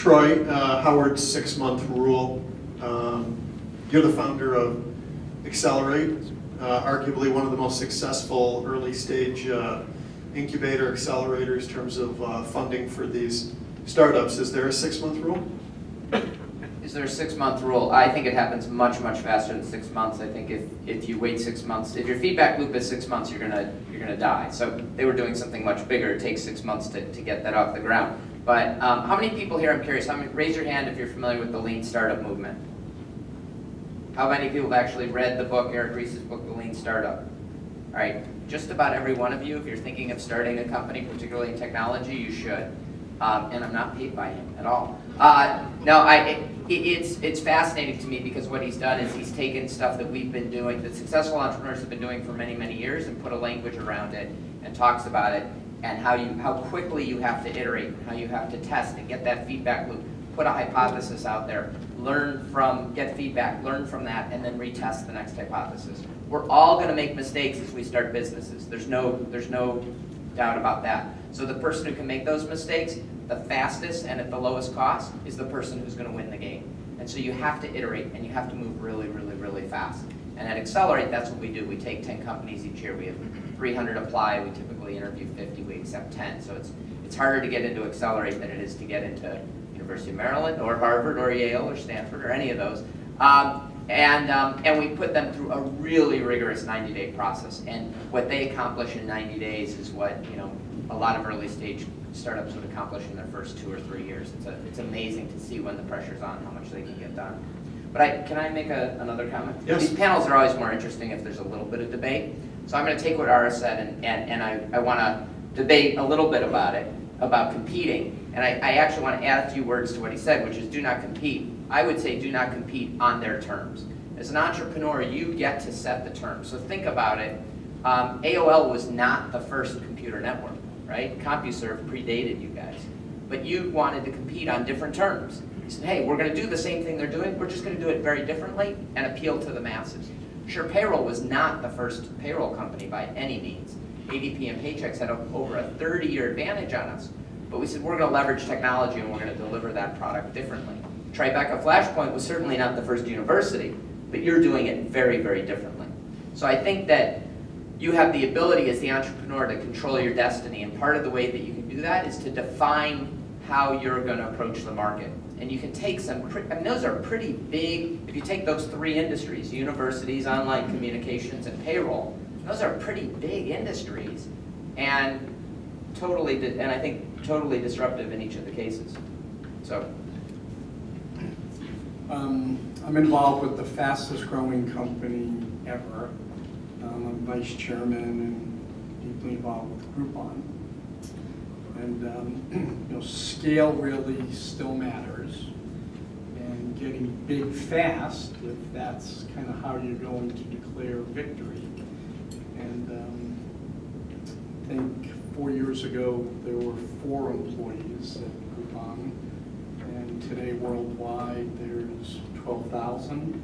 Troy, Howard's 6-month rule. You're the founder of Excelerate, arguably one of the most successful early stage incubator accelerators in terms of funding for these startups. Is there a 6-month rule? Is there a 6-month rule? I think it happens much, much faster than 6 months. I think if you wait 6 months, if your feedback loop is 6 months, you're gonna die. So they were doing something much bigger. It takes 6 months to get that off the ground. But how many people here, I'm curious, raise your hand if you're familiar with the Lean Startup movement. How many people have actually read the book, Eric Ries's book, The Lean Startup? All right, just about every one of you, if you're thinking of starting a company, particularly in technology, you should. And I'm not paid by him at all. No, it's fascinating to me because what he's done is he's taken stuff that we've been doing, that successful entrepreneurs have been doing for many, many years, and put a language around it and talks about it, and how quickly you have to iterate, and how you have to test and get that feedback loop, put a hypothesis out there, get feedback, learn from that, and then retest the next hypothesis. We're all going to make mistakes as we start businesses. There's no doubt about that. So the person who can make those mistakes the fastest and at the lowest cost is the person who's going to win the game. And so you have to iterate, and you have to move really, really, really fast. And at Excelerate, that's what we do. We take 10 companies each year. We have 300 apply. We typically interview 50. We accept 10. So it's harder to get into Excelerate than it is to get into University of Maryland or Harvard or Yale or Stanford or any of those. And we put them through a really rigorous 90-day process. And what they accomplish in 90 days is what a lot of early stage startups would accomplish in their first 2 or 3 years. It's amazing to see when the pressure's on how much they can get done. But can I make another comment? Yes. These panels are always more interesting if there's a little bit of debate. So I'm going to take what Ara said and I want to debate a little bit about it, about competing. And I actually want to add a few words to what he said, which is do not compete. I would say do not compete on their terms. As an entrepreneur, you get to set the terms. So think about it. AOL was not the first computer network, right? CompuServe predated you guys. But you wanted to compete on different terms. You said, hey, we're going to do the same thing they're doing. We're just going to do it very differently and appeal to the masses. SurePayroll was not the first payroll company by any means. ADP and Paychex had over a 30-year advantage on us. But we said, we're going to leverage technology and we're going to deliver that product differently. Tribeca Flashpoint was certainly not the first university, but you're doing it very, very differently. So I think that you have the ability as the entrepreneur to control your destiny, and part of the way that you can do that is to define how you're going to approach the market. And you can take those are pretty big, if you take those 3 industries, universities, online communications, and payroll, those are pretty big industries, and I think totally disruptive in each of the cases. So. I'm involved with the fastest growing company ever. I'm vice chairman and deeply involved with Groupon. And scale really still matters. And getting big fast, that's kind of how you're going to declare victory. And I think 4 years ago there were 4 employees at Groupon. And today worldwide there's 12,000.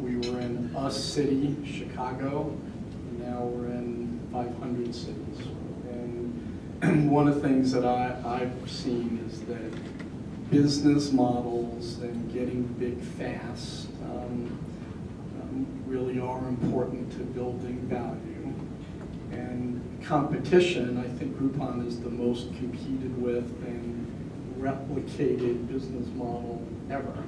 We were in a city, Chicago, and now we're in 500 cities. And one of the things that I've seen is that business models and getting big fast really are important to building value. And competition, I think Groupon is the most competed with and replicated business model ever.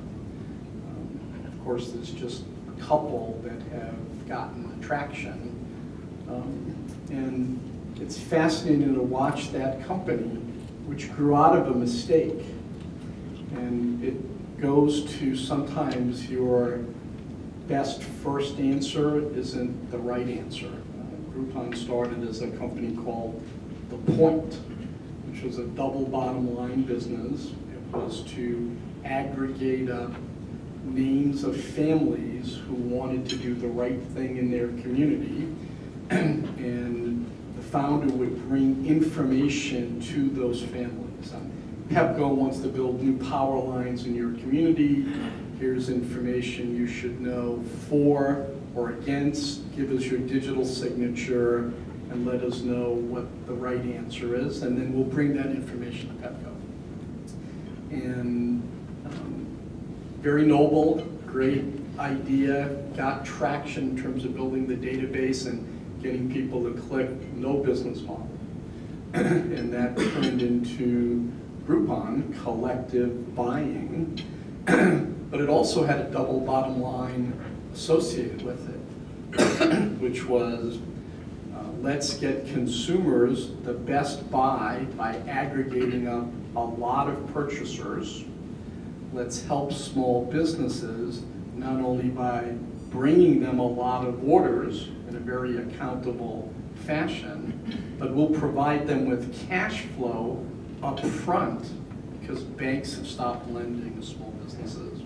Of course, there's just a couple that have gotten traction. And it's fascinating to watch that company, which grew out of a mistake. And it goes to sometimes your best first answer isn't the right answer. Groupon started as a company called The Point, which was a double bottom line business. It was to aggregate up names of families who wanted to do the right thing in their community. And the founder would bring information to those families. Pepco wants to build new power lines in your community. Here's information you should know for or against. Give us your digital signature and let us know what the right answer is, and then we'll bring that information to Pepco. and very noble, great idea, got traction in terms of building the database and getting people to click, no business model. And that turned into Groupon, collective buying, but it also had a double bottom line associated with it, which was let's get consumers the best buy by aggregating up a lot of purchasers. Let's help small businesses not only by bringing them a lot of orders in a very accountable fashion, but we'll provide them with cash flow up front because banks have stopped lending to small businesses.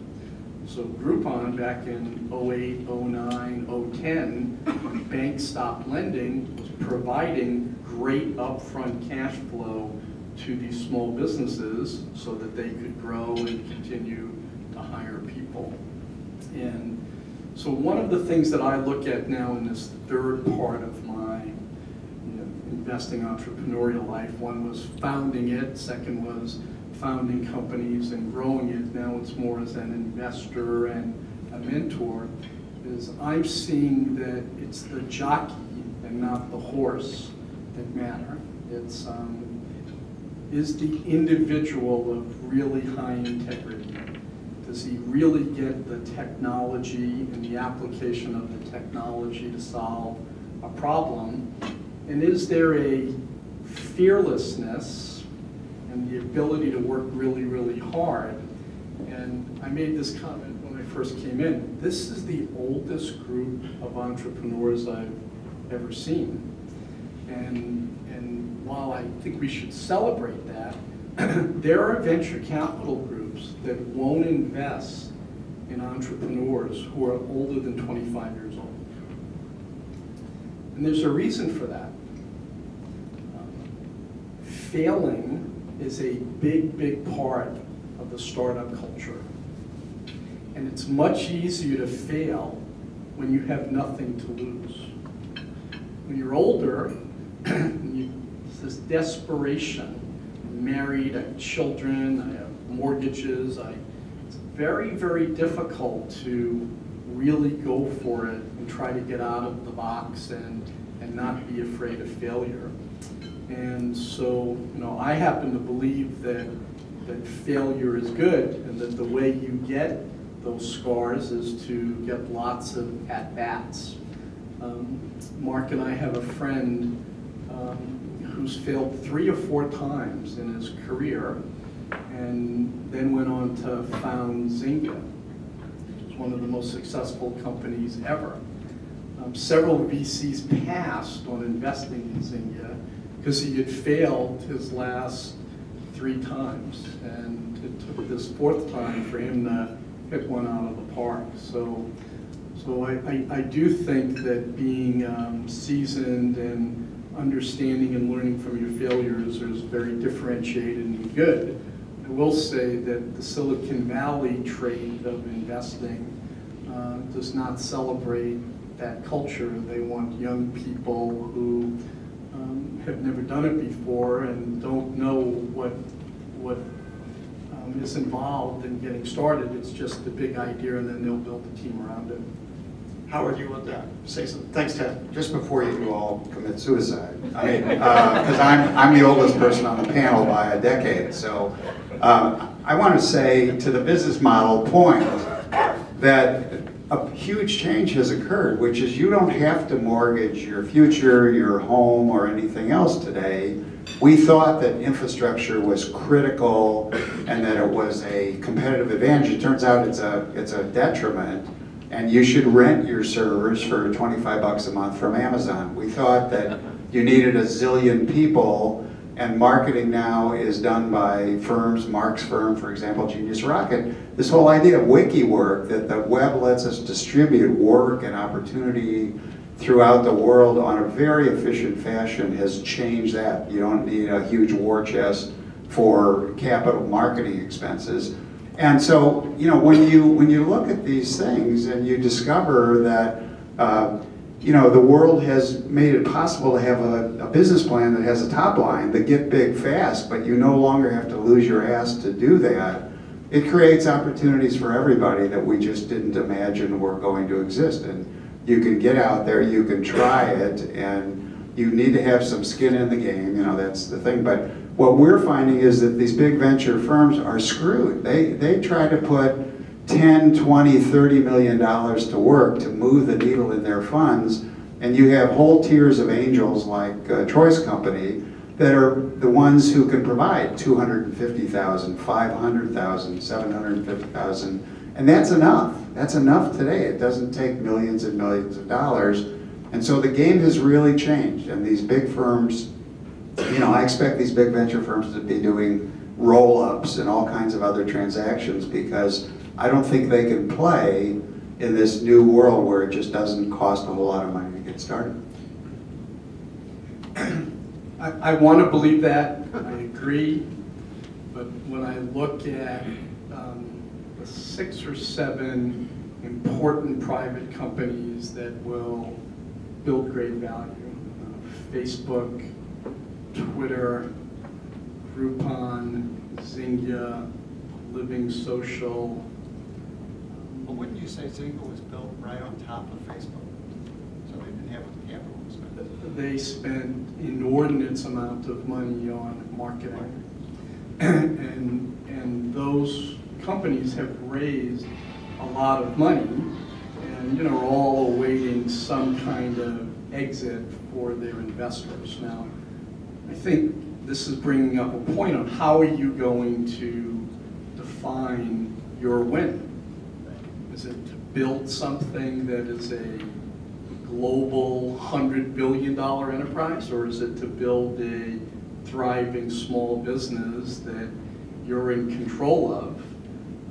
So Groupon back in 08, 09, 010, when banks stopped lending, was providing great upfront cash flow to these small businesses so that they could grow and continue to hire people. And so one of the things that I look at now in this third part of my investing entrepreneurial life, one was founding it, second was founding companies and growing it. Now it's more as an investor and a mentor, is I'm seeing that it's the jockey and not the horse that matter. It's is the individual of really high integrity? Does he really get the technology and the application of the technology to solve a problem? And is there a fearlessness and the ability to work really, really hard? And I made this comment when I first came in. This is the oldest group of entrepreneurs I've ever seen. And while I think we should celebrate that, there are venture capital groups that won't invest in entrepreneurs who are older than 25 years old. And there's a reason for that. Failing is a big, big part of the startup culture. And it's much easier to fail when you have nothing to lose. When you're older, it's this desperation. I'm married, I have children, I have mortgages. It's very, very difficult to really go for it and try to get out of the box and not be afraid of failure. And so, I happen to believe that failure is good and that the way you get those scars is to get lots of at-bats. Mark and I have a friend who's failed 3 or 4 times in his career and then went on to found Zynga, which is one of the most successful companies ever. Several VCs passed on investing in Zynga because he had failed his last 3 times, and it took this 4th time for him to hit one out of the park. So I do think that being seasoned and understanding and learning from your failures is very differentiated and good. I will say that the Silicon Valley trait of investing does not celebrate that culture. They want young people who have never done it before and don't know what is involved in getting started. It's just a big idea, and then they'll build a team around it. Howard, you want that? Say something. Thanks, Ted. Just before you all commit suicide, I mean, because I'm the oldest person on the panel by a decade, so I want to say to the business model point that a huge change has occurred, which is you don't have to mortgage your future, your home, or anything else today. We thought that infrastructure was critical and that it was a competitive advantage. It turns out it's a detriment, and you should rent your servers for 25 bucks a month from Amazon. We thought that you needed a zillion people, and marketing now is done by firms, Mark's firm, for example, Genius Rocket. This whole idea of wiki work, that the web lets us distribute work and opportunity throughout the world on a very efficient fashion, has changed that. You don't need a huge war chest for capital marketing expenses. And so, when you look at these things and you discover that you know, the world has made it possible to have a business plan that has a top line that get big fast, but you no longer have to lose your ass to do that. It creates opportunities for everybody that we just didn't imagine were going to exist. And you can get out there, you can try it, and you need to have some skin in the game, you know, that's the thing. But what we're finding is that these big venture firms are screwed. They try to put 10, 20, 30 million dollars to work to move the needle in their funds, and you have whole tiers of angels like Troy's company that are the ones who can provide 250,000, 500,000, 750,000, and that's enough. That's enough today. It doesn't take millions and millions of dollars, and so the game has really changed. And these big firms, you know, I expect these big venture firms to be doing roll-ups and all kinds of other transactions, because I don't think they can play in this new world where it just doesn't cost a whole lot of money to get started. I want to believe that, I agree, but when I look at the 6 or 7 important private companies that will build great value, Facebook, Twitter, Groupon, Zynga, Living Social. But wouldn't you say Zynga was built right on top of Facebook? So they didn't have the capital to spend. They spent inordinate amount of money on marketing, and those companies have raised a lot of money, and you know, are all awaiting some kind of exit for their investors. Now, I think this is bringing up a point on how are you going to define your win? Is it to build something that is a global $100 billion enterprise, or is it to build a thriving small business that you're in control of,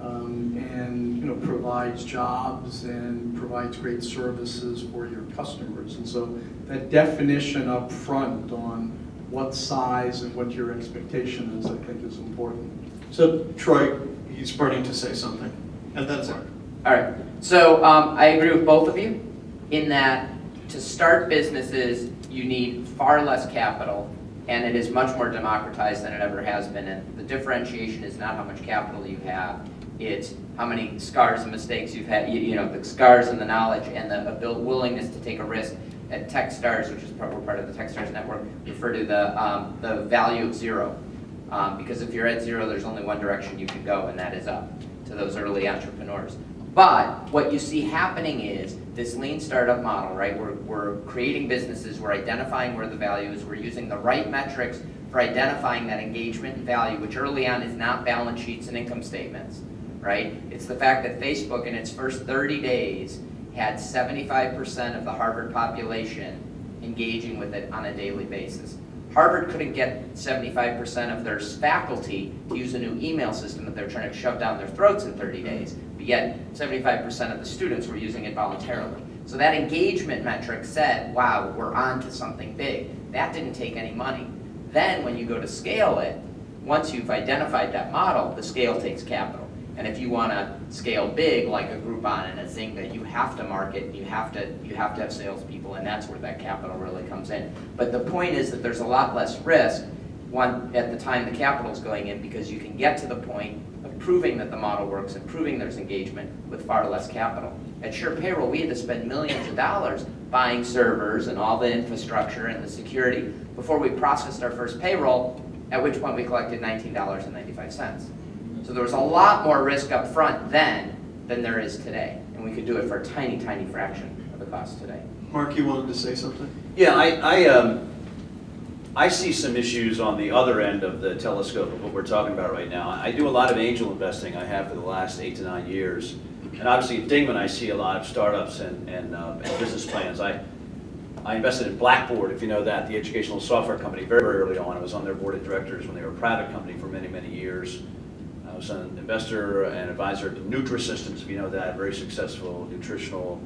and you know, provides jobs and provides great services for your customers? And so that definition up front on what size and what your expectation is, I think, is important. So Troy, he's starting to say something, and then Mark. All right, so I agree with both of you in that to start businesses, you need far less capital, and it is much more democratized than it ever has been. And the differentiation is not how much capital you have, it's how many scars and mistakes you've had, you know, the scars and the knowledge and the willingness to take a risk. At TechStars, which is probably part of the TechStars network, refer to the value of zero. Because if you're at zero, there's only one direction you can go, and that is up to those early entrepreneurs. But what you see happening is this lean startup model, right? We're creating businesses, we're identifying where the value is, we're using the right metrics for identifying that engagement and value, which early on is not balance sheets and income statements, right? It's the fact that Facebook in its first 30 days had 75% of the Harvard population engaging with it on a daily basis. Harvard couldn't get 75% of their faculty to use a new email system that they're trying to shove down their throats in 30 days, but yet 75% of the students were using it voluntarily. So that engagement metric said, wow, we're on to something big. That didn't take any money. Then when you go to scale it, once you've identified that model, the scale takes capital. And if you want to scale big, like a Groupon and a Zynga, you have to market, you have to have salespeople, and that's where that capital really comes in. But the point is that there's a lot less risk at the time the capital is going in, because you can get to the point of proving that the model works and proving there's engagement with far less capital. At SurePayroll, we had to spend millions of dollars buying servers and all the infrastructure and the security before we processed our first payroll, at which point we collected $19.95. So there was a lot more risk up front then than there is today. And we could do it for a tiny, tiny fraction of the cost today. Mark, you wanted to say something? Yeah, I see some issues on the other end of the telescope of what we're talking about right now. I do a lot of angel investing. I have for the last 8 to 9 years. And obviously at Dingman, I see a lot of startups and business plans. I invested in Blackboard, if you know that, the educational software company, very, very early on. I was on their board of directors when they were a private company for many, many years. I was an investor and advisor to Nutrisystems, if you know that, very successful nutritional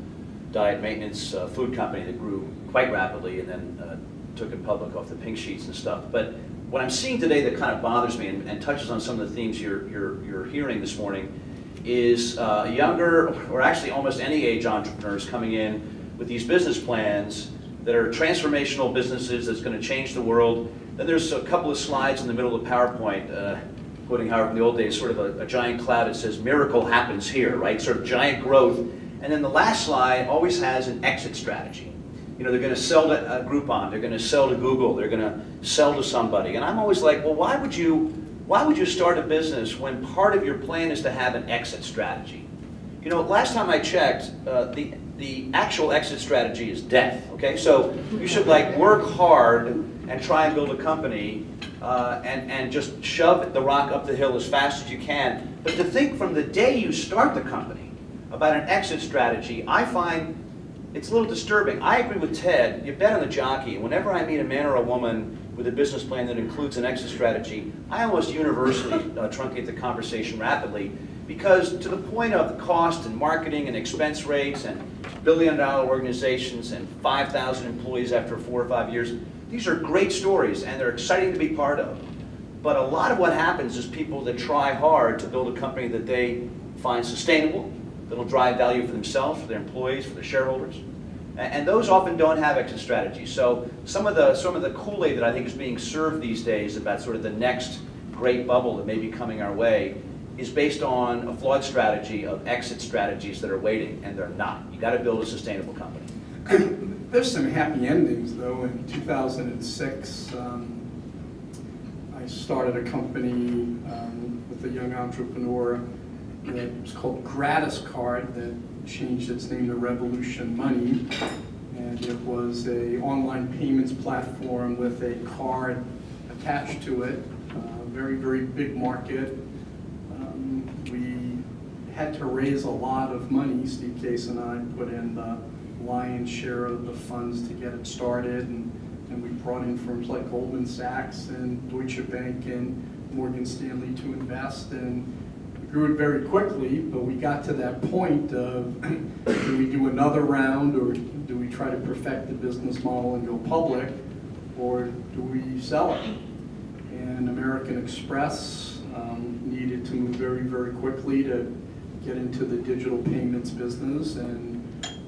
diet maintenance food company that grew quite rapidly, and then took it public off the pink sheets and stuff. But what I'm seeing today that kind of bothers me and touches on some of the themes you're hearing this morning is younger, or actually almost any age entrepreneurs coming in with these business plans that are transformational businesses that's going to change the world. Then there's a couple of slides in the middle of PowerPoint, quoting Howard from the old days, sort of a giant cloud that says, miracle happens here, right? Sort of giant growth. And then the last slide always has an exit strategy. You know, they're going to sell to Groupon, they're going to sell to Google, they're going to sell to somebody. And I'm always like, well, why would you start a business when part of your plan is to have an exit strategy? You know, last time I checked, the actual exit strategy is death, okay? So you should like work hard and try and build a company and just shove the rock up the hill as fast as you can. But to think from the day you start the company about an exit strategy, I find it's a little disturbing. I agree with Ted, you bet on the jockey. Whenever I meet a man or a woman with a business plan that includes an exit strategy, I almost universally truncate the conversation rapidly, because to the point of the cost and marketing and expense rates and billion-dollar organizations and 5,000 employees after 4 or 5 years, these are great stories and they're exciting to be part of. But a lot of what happens is people that try hard to build a company that they find sustainable, that'll drive value for themselves, for their employees, for their shareholders. And those often don't have exit strategies. So some of the Kool-Aid that I think is being served these days about sort of the next great bubble that may be coming our way is based on a flawed strategy of exit strategies that are waiting, and they're not. You got to build a sustainable company. There's some happy endings, though. In 2006, I started a company with a young entrepreneur that was called Gratis Card, that changed its name to Revolution Money. And it was an online payments platform with a card attached to it. Very, very big market. We had to raise a lot of money. Steve Case and I put in the lion's share of the funds to get it started, and we brought in firms like Goldman Sachs and Deutsche Bank and Morgan Stanley to invest, and we grew it very quickly. But we got to that point of, do we do another round, or do we try to perfect the business model and go public, or do we sell it? And American Express needed to move very, very quickly to get into the digital payments business, and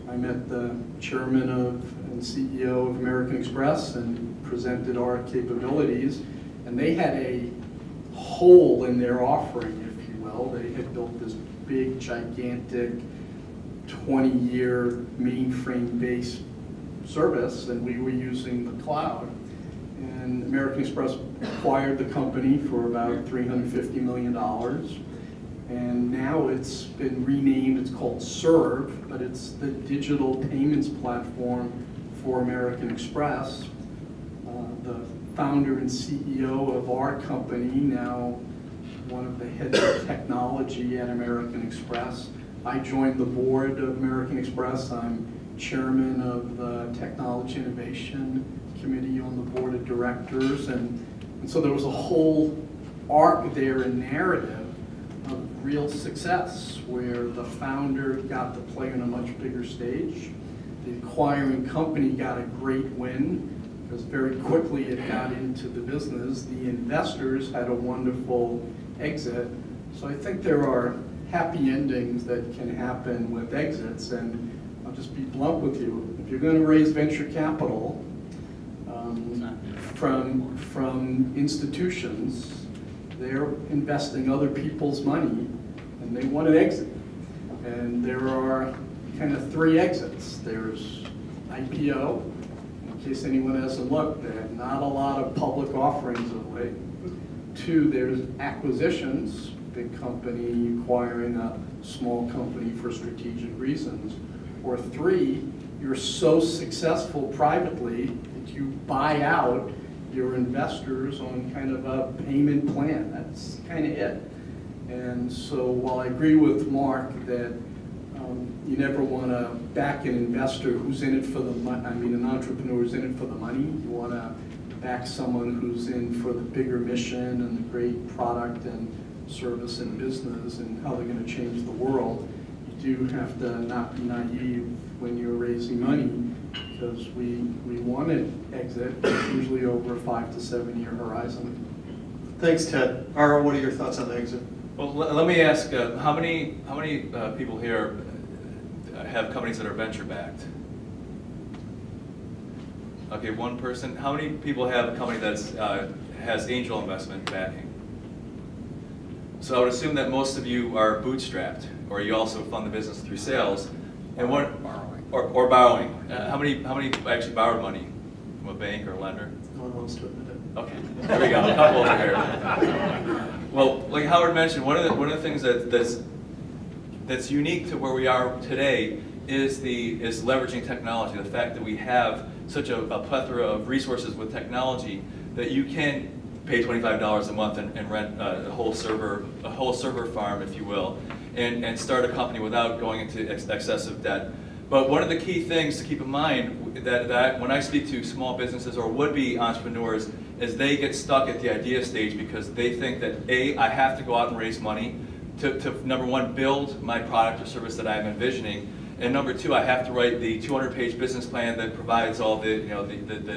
I met the chairman and CEO of American Express and presented our capabilities, and they had a hole in their offering, if you will. They had built this big, gigantic, 20-year mainframe-based service, and we were using the cloud. And American Express acquired the company for about $350 million. And now it's been renamed, it's called Serve, but it's the digital payments platform for American Express. The founder and CEO of our company, now one of the heads of technology at American Express. I joined the board of American Express. I'm chairman of the Technology Innovation Committee on the board of directors. And so there was a whole arc there in narrative of real success, where the founder got to play on a much bigger stage. The acquiring company got a great win, because very quickly it got into the business. The investors had a wonderful exit. So I think there are happy endings that can happen with exits, and I'll just be blunt with you. If you're going to raise venture capital from institutions, they're investing other people's money, and they want an exit. And there are kind of 3 exits. There's IPO, in case anyone hasn't looked, there are not a lot of public offerings of late. 2, there's acquisitions, big company acquiring a small company for strategic reasons. Or 3, you're so successful privately that you buy out your investors on kind of a payment plan. That's kind of it. And so while I agree with Mark that you never want to back an investor who's in it for the money, I mean an entrepreneur who's in it for the money, you want to back someone who's in for the bigger mission and the great product and service and business and how they're going to change the world. You do have to not be naive when you're raising money, because we want to exit, usually over a 5 to 7 year horizon. Thanks, Ted. Ara, what are your thoughts on the exit? Well, let me ask, how many people here have companies that are venture backed? Okay, one person. How many people have a company that's has angel investment backing? So I would assume that most of you are bootstrapped, or you also fund the business through sales, and what or borrowing. How many actually borrowed money from a bank or a lender? No one wants to admit it. Okay, there we go. A couple over here. Well, like Howard mentioned, one of the things that's unique to where we are today is leveraging technology. The fact that we have such a plethora of resources with technology that you can pay $25 a month and rent a whole server farm, if you will, and start a company without going into excessive debt. But one of the key things to keep in mind that when I speak to small businesses or would-be entrepreneurs is they get stuck at the idea stage because they think that A, I have to go out and raise money to number one, build my product or service that I'm envisioning, and number two, I have to write the 200-page business plan that provides all the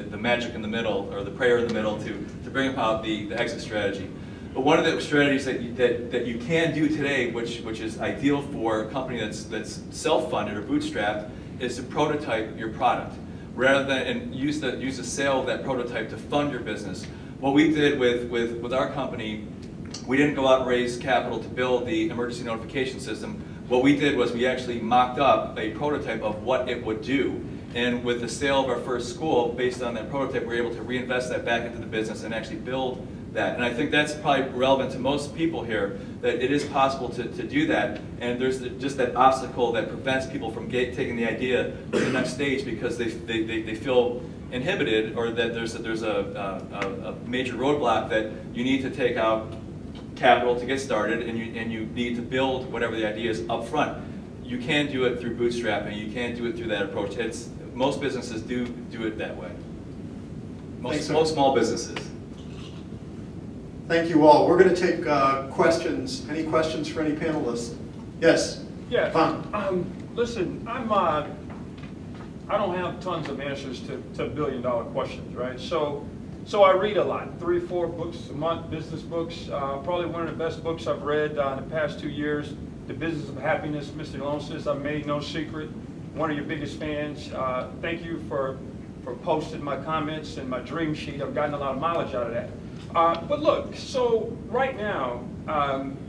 the magic in the middle or the prayer in the middle to bring about the exit strategy. But one of the strategies that you can do today, which is ideal for a company that's self-funded or bootstrapped, is to prototype your product rather than use the sale of that prototype to fund your business. What we did with our company, we didn't go out and raise capital to build the emergency notification system. What we did was we actually mocked up a prototype of what it would do. And with the sale of our first school, based on that prototype, we were able to reinvest that back into the business and actually build that. And I think that's probably relevant to most people here, that it is possible to do that. And there's just that obstacle that prevents people from taking the idea to the next stage because they feel inhibited, or that there's a major roadblock that you need to take out capital to get started, and you need to build whatever the idea is up front. You can do it through bootstrapping. You can do it through that approach. Most businesses do it that way. Most small businesses. Thank you all. We're going to take questions. Any questions for any panelists? Yes. Yeah. Fun. Listen, I don't have tons of answers to billion-dollar questions, right? So I read a lot, 3 or 4 books a month, business books. Probably one of the best books I've read in the past 2 years, The Business of Happiness, Mr. Leonsis. I've made no secret, one of your biggest fans. Thank you for posting my comments and my dream sheet. I've gotten a lot of mileage out of that. But look, so right now,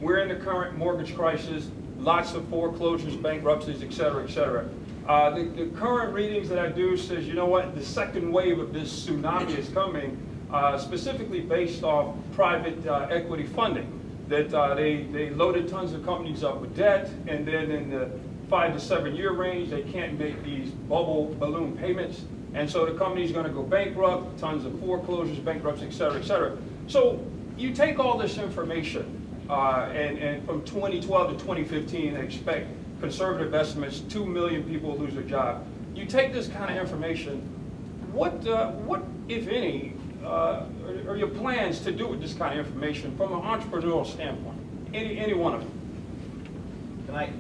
we're in the current mortgage crisis, lots of foreclosures, bankruptcies, et cetera, et cetera. The current readings that I do says, you know what, the second wave of this tsunami is coming, specifically based off private equity funding. That they loaded tons of companies up with debt, and then in the 5 to 7 year range, they can't make these bubble balloon payments. And so the company's going to go bankrupt, tons of foreclosures, bankruptcy, et cetera, et cetera. So you take all this information, and from 2012 to 2015, they expect conservative estimates, 2 million people lose their job. You take this kind of information, what if any, are your plans to do with this kind of information from an entrepreneurial standpoint? Any one of them? Can I?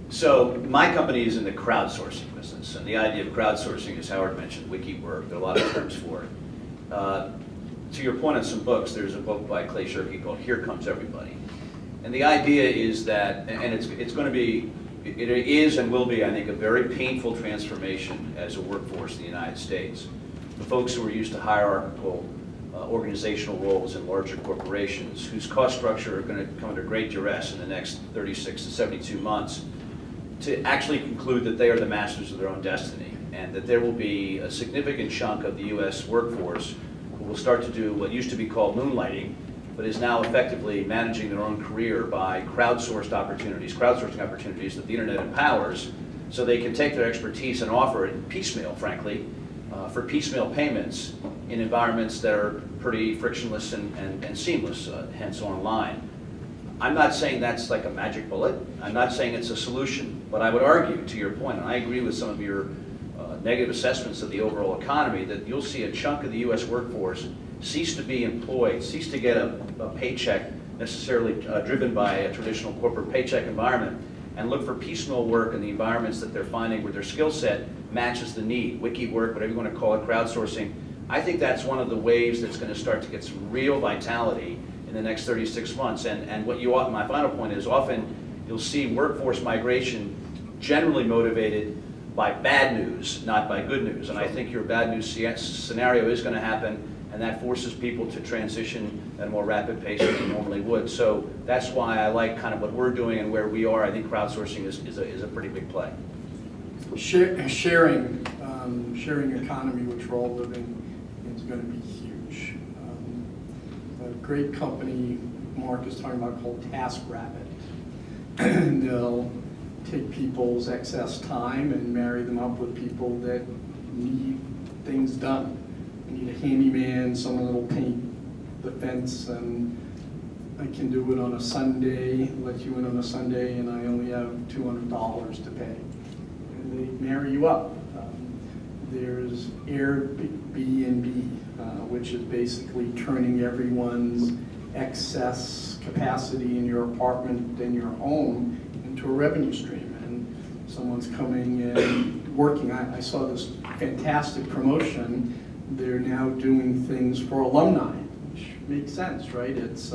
So my company is in the crowdsourcing business, and the idea of crowdsourcing, as Howard mentioned, WikiWork, there are a lot of terms for it. To your point on some books, there's a book by Clay Shirky called Here Comes Everybody. And the idea is that, and it's going to be, it is and will be, I think, a very painful transformation as a workforce in the United States. The folks who are used to hierarchical organizational roles in larger corporations, whose cost structure are going to come under great duress in the next 36 to 72 months, to actually conclude that they are the masters of their own destiny, and that there will be a significant chunk of the U.S. workforce who will start to do what used to be called moonlighting, but is now effectively managing their own career by crowdsourcing opportunities that the internet empowers, so they can take their expertise and offer it piecemeal, frankly, for piecemeal payments in environments that are pretty frictionless and seamless, hence online. I'm not saying that's like a magic bullet. I'm not saying it's a solution, but I would argue, to your point, and I agree with some of your negative assessments of the overall economy, that you'll see a chunk of the U.S. workforce cease to be employed, cease to get a paycheck necessarily driven by a traditional corporate paycheck environment, and look for piecemeal work in the environments that they're finding where their skill set matches the need. WikiWork, whatever you want to call it, crowdsourcing. I think that's one of the waves that's going to start to get some real vitality in the next 36 months. And what you my final point is, often you'll see workforce migration generally motivated by bad news, not by good news. And I think your bad news scenario is going to happen, and that forces people to transition at a more rapid pace than they normally would. So that's why I like kind of what we're doing and where we are. I think crowdsourcing is a pretty big play. Sharing economy, which we're all living in, is going to be huge. A great company Mark is talking about called TaskRabbit. And they'll take people's excess time and marry them up with people that need things done. You need a handyman, someone that'll paint the fence, and I can do it on a Sunday, let you in on a Sunday, and I only have $200 to pay. And they marry you up. There's Airbnb, which is basically turning everyone's excess capacity in your apartment and your home into a revenue stream. And someone's coming and working. I saw this fantastic promotion. They're now doing things for alumni, which makes sense, right? It's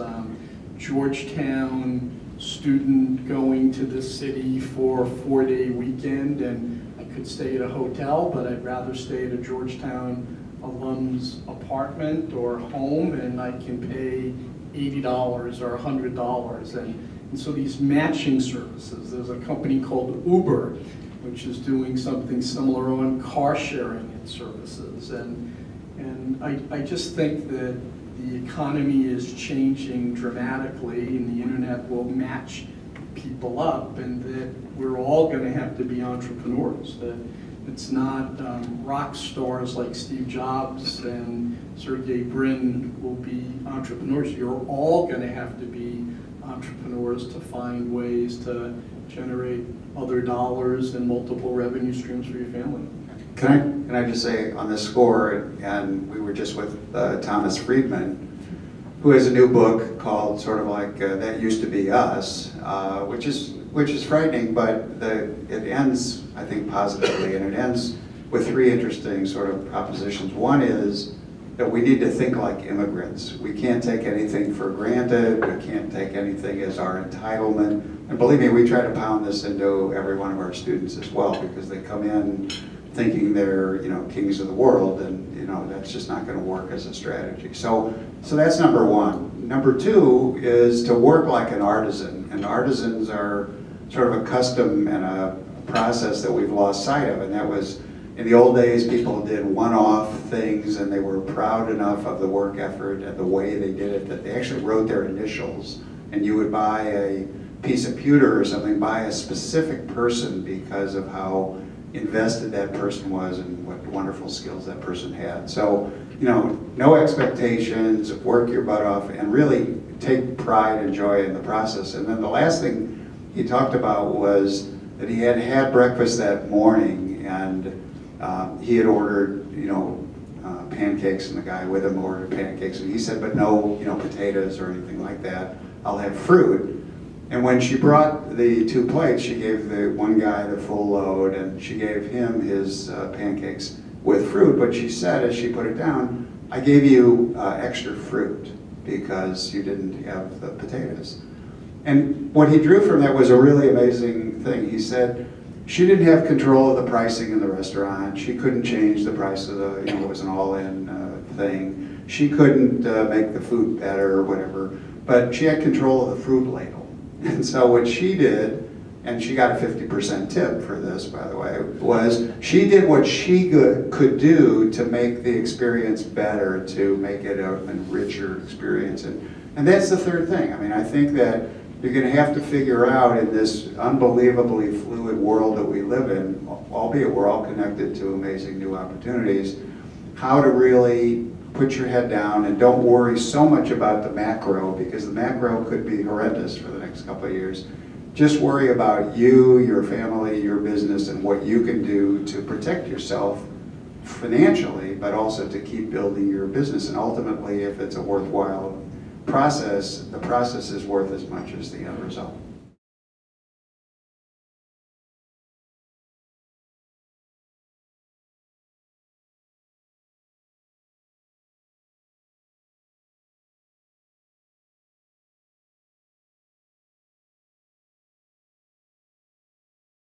Georgetown student going to the city for a 4-day weekend, and I could stay at a hotel, but I'd rather stay at a Georgetown alum's apartment or home, and I can pay $80 or $100. And so these matching services, there's a company called Uber, which is doing something similar on car sharing and services. And I just think that the economy is changing dramatically, and the internet will match people up, and that we're all going to have to be entrepreneurs. That it's not rock stars like Steve Jobs and Sergey Brin will be entrepreneurs. You're all going to have to be entrepreneurs to find ways to generate other dollars and multiple revenue streams for your family. Can I just say on this score, and we were just with Thomas Friedman, who has a new book called sort of like That Used to Be Us, which is frightening, but it ends, I think, positively, and it ends with 3 interesting sort of propositions. One is that we need to think like immigrants. We can't take anything for granted. We can't take anything as our entitlement. And believe me, we try to pound this into every one of our students as well, because they come in thinking they're, kings of the world, and that's just not going to work as a strategy. So that's number one. Number 2 is to work like an artisan, and artisans are sort of a custom and a process that we've lost sight of, and that was, in the old days, people did one-off things, and they were proud enough of the work effort and the way they did it that they actually wrote their initials, and you would buy a piece of pewter or something by a specific person because of how invested that person was and what wonderful skills that person had. So, no expectations, work your butt off, and really take pride and joy in the process. And then the last thing he talked about was that he had had breakfast that morning, and he had ordered, pancakes, and the guy with him ordered pancakes, and he said, but no, potatoes or anything like that. I'll have fruit. And when she brought the 2 plates, she gave the one guy the full load, and she gave him his pancakes with fruit. But she said, as she put it down, I gave you extra fruit because you didn't have the potatoes. And what he drew from that was a really amazing thing. He said she didn't have control of the pricing in the restaurant. She couldn't change the price of the, it was an all-in thing. She couldn't make the food better or whatever, but she had control of the fruit label. And so what she did, and she got a 50% tip for this, by the way, was she did what she could do to make the experience better, to make it a richer experience. And that's the third thing. I mean, I think that you're going to have to figure out in this unbelievably fluid world that we live in, albeit we're all connected to amazing new opportunities, how to really put your head down and don't worry so much about the macro, because the macro could be horrendous for the next couple of years. Just worry about you, your family, your business, and what you can do to protect yourself financially, but also to keep building your business. And ultimately, if it's a worthwhile process, the process is worth as much as the end result.